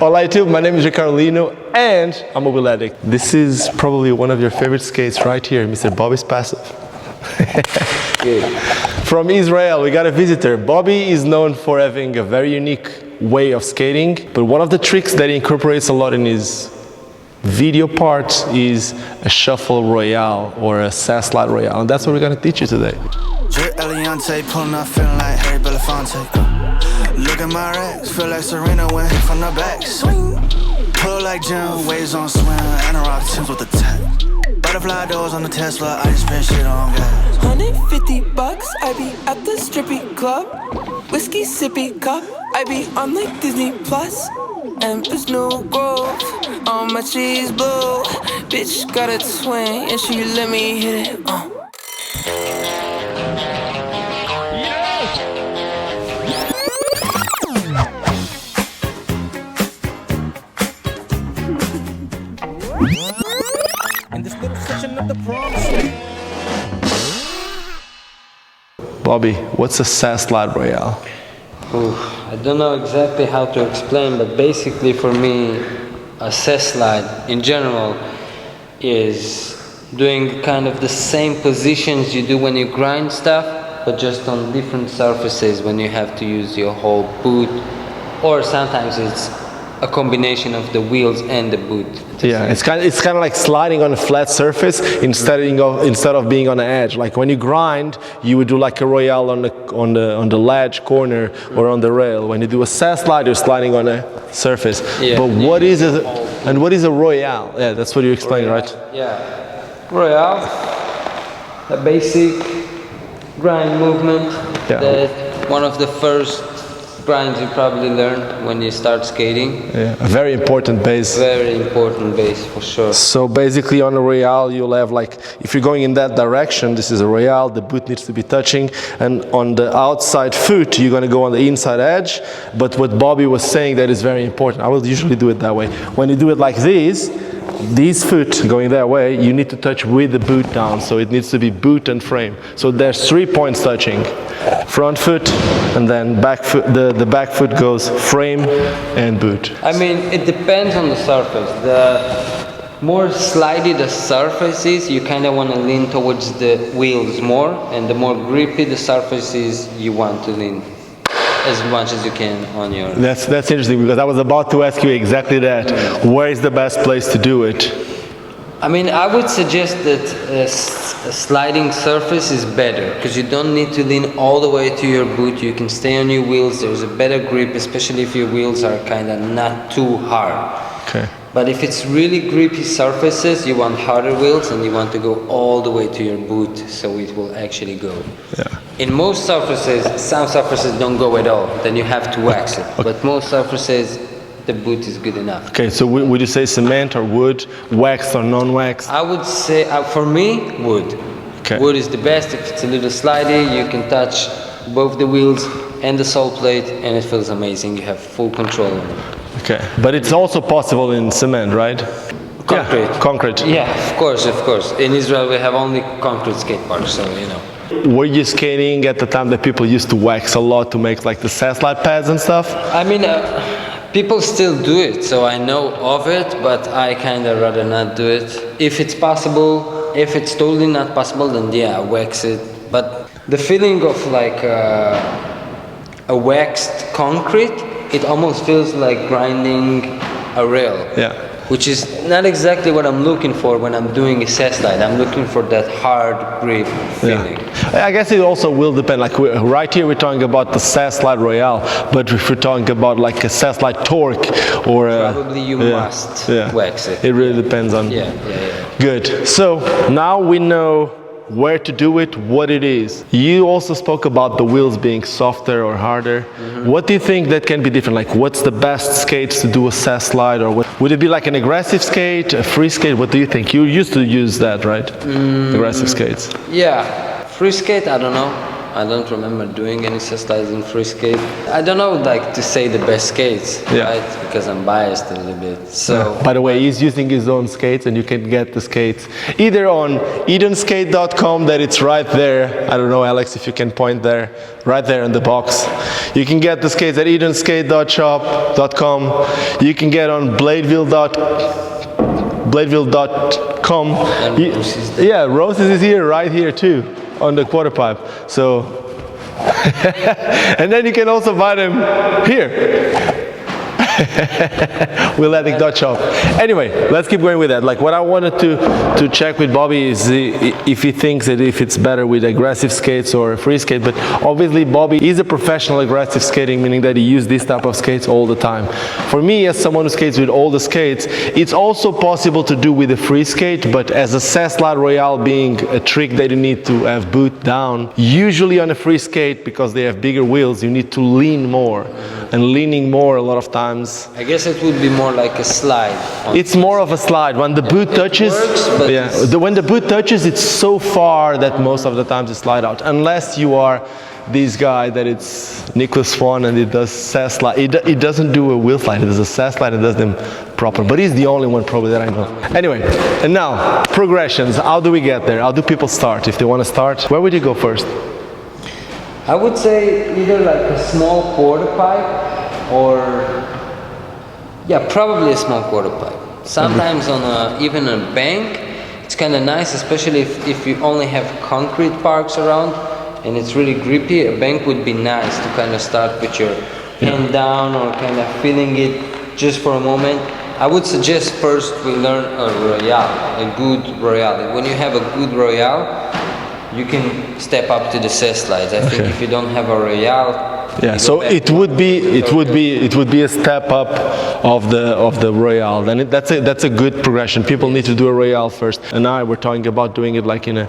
Hola YouTube, my name is Ricardo Lino and I'm a wheel addict. This is probably one of your favorite skates right here, Mr. Bobi Spassov. From Israel, we got a visitor. Bobi is known for having a very unique way of skating, but one of the tricks that he incorporates a lot in his video parts is a shuffle Royale or a Cess slide Royale, and that's what we're going to teach you today. Pulling up, feeling like Harry Belafonte. Look at my racks, feel like Serena went from the back. Swing, pull like Jim, waves on swim, and I rock Timbs with the tech. Butterfly doors on the Tesla, I just spend shit on gas. $150, I be at the strippy club. Whiskey sippy cup, I be on like Disney Plus. Empress New Grove, all my cheese blue. Bitch got a twin, and she let me hit it. Bobi, what's a Cess slide Royale? I don't know exactly how to explain, but basically for me, a Cess slide in general is doing kind of the same positions you do when you grind stuff, but just on different surfaces when you have to use your whole boot, or sometimes it's a combination of the wheels and the boot. Yeah, it's kind of like sliding on a flat surface instead of being on an edge. Like when you grind, you would do like a Royale on the ledge corner or on the rail. When you do a Cess slide, you're sliding on a surface. Yeah. But what is a Royale? Yeah, that's what you explained, right? Yeah, Royale, a basic grind movement. Yeah. That one of the first grinds you probably learn when you start skating. Yeah, a very important base. Very important base for sure. So basically on a Royale you'll have like, if you're going in that direction, this is a Royale, the boot needs to be touching, and on the outside foot you're going to go on the inside edge. But what Bobi was saying that is very important, I will usually do it that way. When you do it like this, these foot going that way, you need to touch with the boot down, so it needs to be boot and frame. So there's 3 points touching. Front foot, and then back foot, the back foot goes frame and boot. I mean, it depends on the surface. The more slidey the surface is, you kind of want to lean towards the wheels more, and the more grippy the surface is, you want to lean as much as you can on your... That's interesting, because I was about to ask you exactly that. Where is the best place to do it? I mean, I would suggest that a sliding surface is better, because you don't need to lean all the way to your boot. You can stay on your wheels. There's a better grip, especially if your wheels are kind of not too hard. Okay. But if it's really grippy surfaces, you want harder wheels, and you want to go all the way to your boot, so it will actually go. Yeah. In most surfaces, some surfaces don't go at all. Then you have to wax it. Okay. But most surfaces, the boot is good enough. Okay, so would you say cement or wood, waxed or non-waxed? I would say, for me, wood. Okay. Wood is the best. If it's a little slidey, you can touch both the wheels and the sole plate, and it feels amazing. You have full control on it. Okay, but it's also possible in cement, right? Concrete. Yeah, concrete. Yeah, of course, of course. In Israel, we have only concrete skate parks, so you know. Were you skating at the time that people used to wax a lot to make like the Cess slide pads and stuff? I mean, people still do it, so I know of it, but I kind of rather not do it. If it's possible, if it's totally not possible, then yeah, wax it. But the feeling of like a waxed concrete, it almost feels like grinding a rail. Yeah. Which is not exactly what I'm looking for when I'm doing a Cess slide. I'm looking for that hard grip feeling. Yeah. I guess it also will depend. Like right here we're talking about the Cess slide Royale, but if we're talking about like a Cess slide torque or probably you must wax it. It really depends on. Yeah. Good. So now we know where to do it, what it is. You also spoke about the wheels being softer or harder. Mm-hmm. What do you think that can be different? Like what's the best skates to do a Cess slide, or what? Would it be like an aggressive skate, a free skate? What do you think? You used to use that, right? Aggressive skates. Yeah, free skate, I don't know. I don't remember doing any cess slides in free skate. I don't know, like, to say the best skates, right? Because I'm biased a little bit. So, by the way, he's using his own skates, and you can get the skates either on EdenSkate.com, that it's right there. I don't know, Alex, if you can point there, right there in the box. You can get the skates at EdenSkate.shop.com. You can get on Bladeville.com. Yeah, Roses is here, right here too, on the quarter pipe. So, and then you can also buy them here. WheELADDICT.shop. Anyway, let's keep going with that. Like, what I wanted to check with Bobi is if he thinks that if it's better with aggressive skates or free skate. But obviously Bobi is a professional aggressive skating, meaning that he uses this type of skates all the time. For me, as someone who skates with all the skates, it's also possible to do with a free skate, but as a cess slide Royale being a trick that you need to have boot down, usually on a free skate, because they have bigger wheels, you need to lean more. And leaning more a lot of times. I guess it would be more like a slide. It's more of a slide. When the boot touches, when the boot touches, it's so far that most of the times it slide out. Unless you are this guy that it's Nicholas Swan and it does cess slide. It doesn't do a wheel slide. It does a cess slide and does them proper. But he's the only one probably that I know. Anyway, and now progressions. How do we get there? How do people start? If they want to start, where would you go first? I would say either like a small quarter pipe or, yeah, probably a small quarter pipe. Sometimes on even a bank, it's kind of nice, especially if you only have concrete parks around and it's really grippy. A bank would be nice to kind of start with your hand down or kind of feeling it just for a moment. I would suggest first we learn a Royale, a good Royale. When you have a good Royale, you can step up to the cess slides. I think if you don't have a Royale, so it would be a step up of the Royale. Then that's a good progression. People need to do a Royale first. And now we're talking about doing it like in a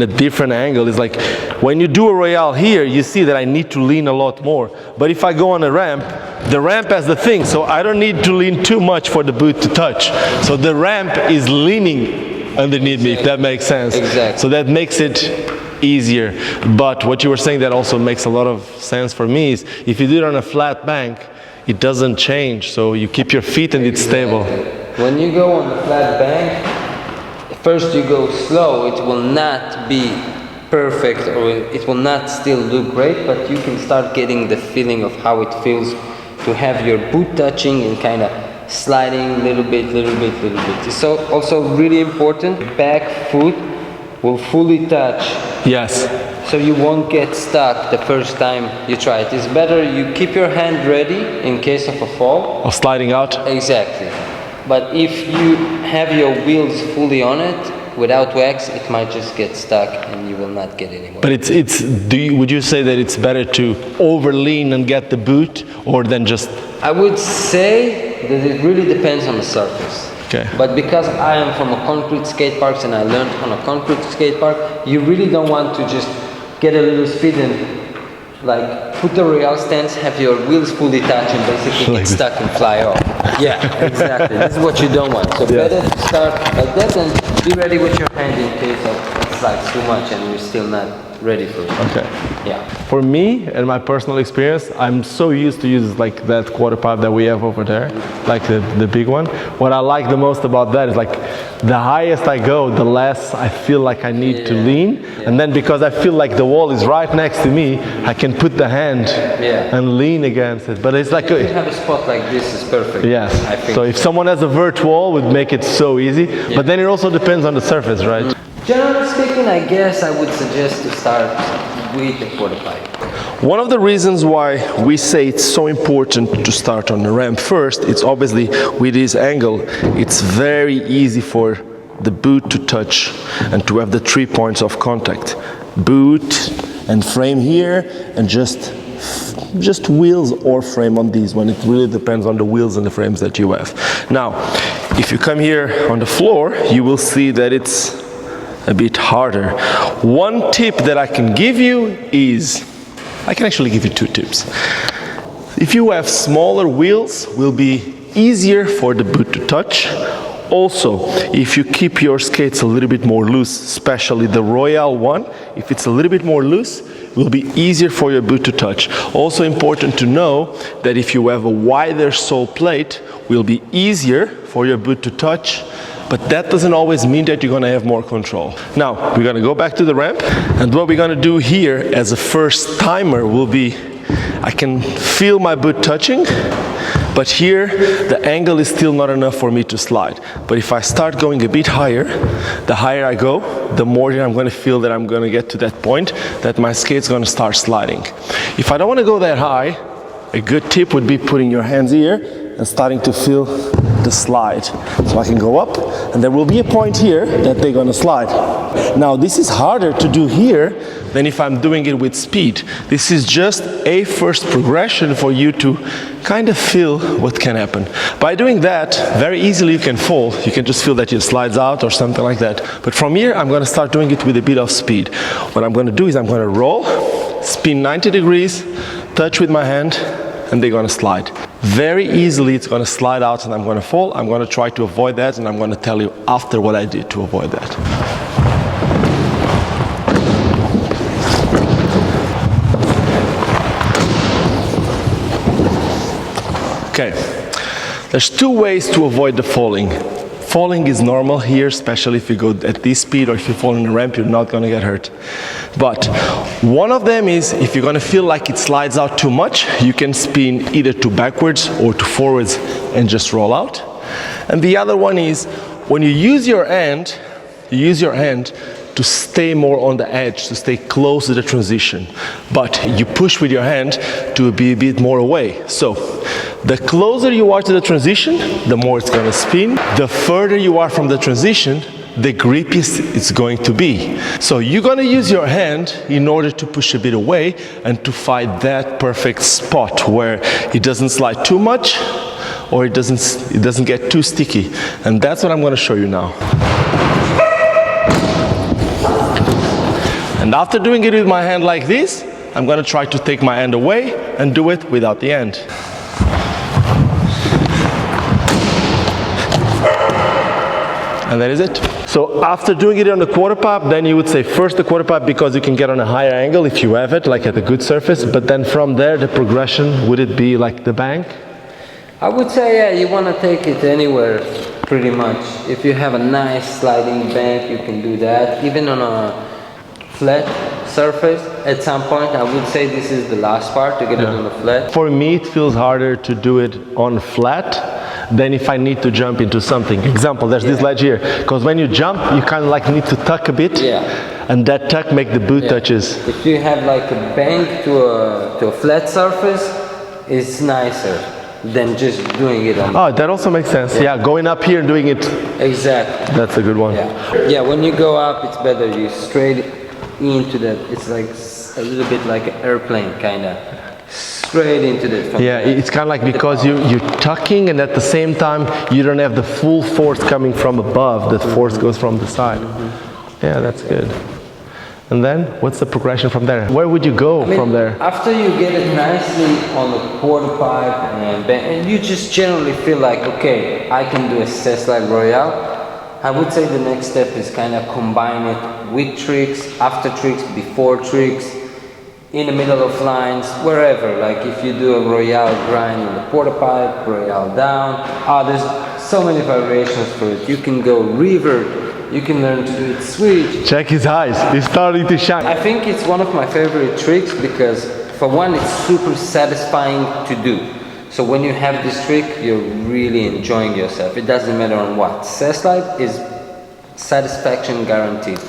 different angle. It's like when you do a Royale here, you see that I need to lean a lot more. But if I go on a ramp, the ramp has the thing, so I don't need to lean too much for the boot to touch. So the ramp is leaning underneath me, if that makes sense. Exactly. So that makes it easier. But what you were saying that also makes a lot of sense for me is if you do it on a flat bank, it doesn't change. So you keep your feet and it's stable. When you go on the flat bank, first you go slow. It will not be perfect or it will not still look great, but you can start getting the feeling of how it feels to have your boot touching and kind of sliding little bit. It's also really important, back foot will fully touch. Yes. So you won't get stuck the first time you try it. It's better you keep your hand ready in case of a fall. Of sliding out? Exactly. But if you have your wheels fully on it, without wax, it might just get stuck and you will not get anywhere. But would you say that it's better to overlean and get the boot, or than just? I would say that it really depends on the surface. Okay. But because I am from a concrete skate park and I learned on a concrete skate park, you really don't want to just get a little speed and like put the Royale stance, have your wheels fully touch and basically get stuck and fly off. Yeah, exactly. This is what you don't want. So better to start like that and be ready with your hand in case of it slides too much and you're still not ready for it. Okay. Yeah. For me and my personal experience, I'm so used to use like that quarter pipe that we have over there, like the big one. What I like the most about that is like the highest I go, the less I feel like I need to lean. And then because I feel like the wall is right next to me, I can put the hand and lean against it. But it's like if you have a spot like this, is perfect. Yes. I think so if someone has a vert wall, would make it so easy. But then it also depends on the surface, right? Generally speaking, I guess I would suggest to start with the quarter pipe. One of the reasons why we say it's so important to start on the ramp first, it's obviously with this angle, it's very easy for the boot to touch and to have the 3 points of contact. Boot and frame here, and just wheels or frame on these one. It really depends on the wheels and the frames that you have. Now, if you come here on the floor, you will see that it's a bit harder. One tip that I can give you is, I can actually give you 2 tips. If you have smaller wheels, it will be easier for the boot to touch, Also, if you keep your skates a little bit more loose, especially the Royale one, if it's a little bit more loose, it will be easier for your boot to touch. Also important to know that if you have a wider sole plate, it will be easier for your boot to touch, but that doesn't always mean that you're gonna have more control. Now, we're gonna go back to the ramp, and what we're gonna do here as a first timer will be, I can feel my boot touching, but here the angle is still not enough for me to slide. But if I start going a bit higher, the higher I go, the more I'm going to feel that I'm going to get to that point that my skate's going to start sliding. If I don't want to go that high, a good tip would be putting your hands here and starting to feel the slide. So I can go up, and there will be a point here that they're going to slide. Now this is harder to do here than if I'm doing it with speed. This is just a first progression for you to kind of feel what can happen. By doing that, very easily you can fall. You can just feel that it slides out or something like that. But from here, I'm going to start doing it with a bit of speed. What I'm going to do is I'm going to roll, spin 90 degrees, touch with my hand, and they're going to slide. Very easily it's going to slide out and I'm going to fall. I'm going to try to avoid that, and I'm going to tell you after what I did to avoid that. Okay, there's two ways to avoid the falling. Falling is normal here, especially if you go at this speed, or if you fall in a ramp, you're not going to get hurt. But one of them is, if you're going to feel like it slides out too much, you can spin either to backwards or to forwards and just roll out. And the other one is, when you use your hand to stay more on the edge, to stay close to the transition. But you push with your hand to be a bit more away. So the closer you are to the transition, the more it's going to spin. The further you are from the transition, the grippier it's going to be. So you're going to use your hand in order to push a bit away and to find that perfect spot where it doesn't slide too much or it doesn't get too sticky. And that's what I'm going to show you now. And after doing it with my hand like this, I'm going to try to take my hand away and do it without the hand. And that is it. So after doing it on the quarter pipe, then you would say first the quarter pipe, because you can get on a higher angle if you have it, like at a good surface. But then from there, the progression, would it be like the bank? I would say, yeah, you want to take it anywhere, pretty much. If you have a nice sliding bank, you can do that. Even on a flat surface, at some point, I would say this is the last part, to get it on the flat. For me, it feels harder to do it on flat than if I need to jump into something. Example, there's this ledge here, because when you jump, you kind of like need to tuck a bit, and that tuck make the boot touches. If you have like a bank to a flat surface, it's nicer than just doing it on. Oh, that also makes sense. Yeah, going up here and doing it. Exactly. That's a good one. Yeah, when you go up, it's better. You straight into that. It's like a little bit like an airplane, kind of. Straight into that. Yeah, it's kind of like because you're tucking, and at the same time you don't have the full force coming from above. The force goes from the side. Yeah, that's good. And then what's the progression from there? Where would you go from there? After you get it nicely on the quarter pipe and you just generally feel like, okay, I can do a Cess like Royale, I would say the next step is kind of combine it with tricks, after tricks, before tricks, in the middle of lines, wherever. Like if you do a Royale grind on the quarter pipe, Royale down, there's so many variations for it. You can go revert, you can learn to do it switch. Check his eyes, he's starting to shine. I think it's one of my favorite tricks because for one, it's super satisfying to do. So when you have this trick, you're really enjoying yourself. It doesn't matter on what. Cess Light is satisfaction guaranteed.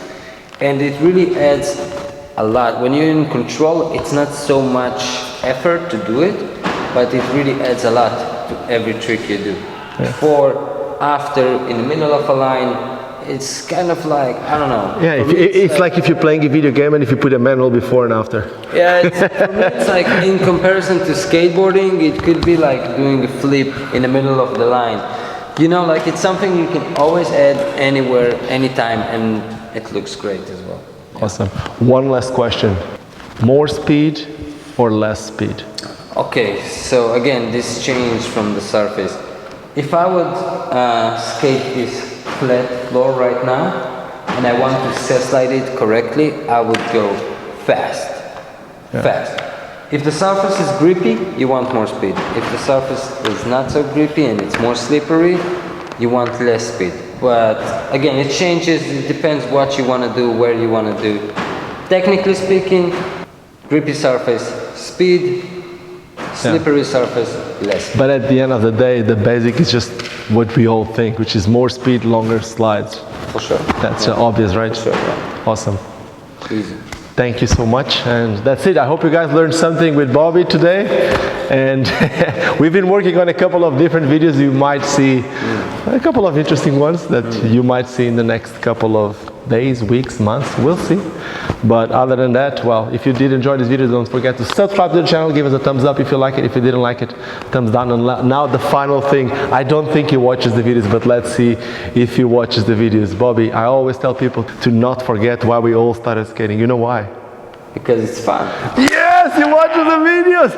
And it really adds a lot. When you're in control, it's not so much effort to do it, but it really adds a lot to every trick you do. Before, after, in the middle of a line, it's kind of like, I don't know. Yeah, it's like if you're playing a video game and if you put a manual before and after. Yeah, for me it's like in comparison to skateboarding, it could be like doing a flip in the middle of the line. You know, like it's something you can always add anywhere, anytime, and it looks great as well. Awesome. One last question. More speed or less speed? Okay, so again, this changed from the surface. if I would skate this flat floor right now, and I want to slide it correctly, I would go fast. Fast. If the surface is grippy, you want more speed. If the surface is not so grippy and it's more slippery, you want less speed. But again, it changes, it depends what you want to do, where you want to do. Technically speaking, grippy surface, speed, slippery surface, less. But at the end of the day, the basic is just what we all think, which is more speed, longer slides. For sure. That's obvious, right? For sure, yeah. Awesome. Easy. Thank you so much, and that's it. I hope you guys learned something with Bobi today, and we've been working on a couple of different videos. You might see a couple of interesting ones that you might see in the next couple of days, weeks, months, we'll see. But other than that, well, if you did enjoy this video, don't forget to subscribe to the channel, give us a thumbs up if you like it. If you didn't like it, thumbs down. And now the final thing, I don't think he watches the videos, but let's see if he watches the videos. Bobi, I always tell people to not forget why we all started skating. You know why? Because it's fun. Yes, he watches the videos!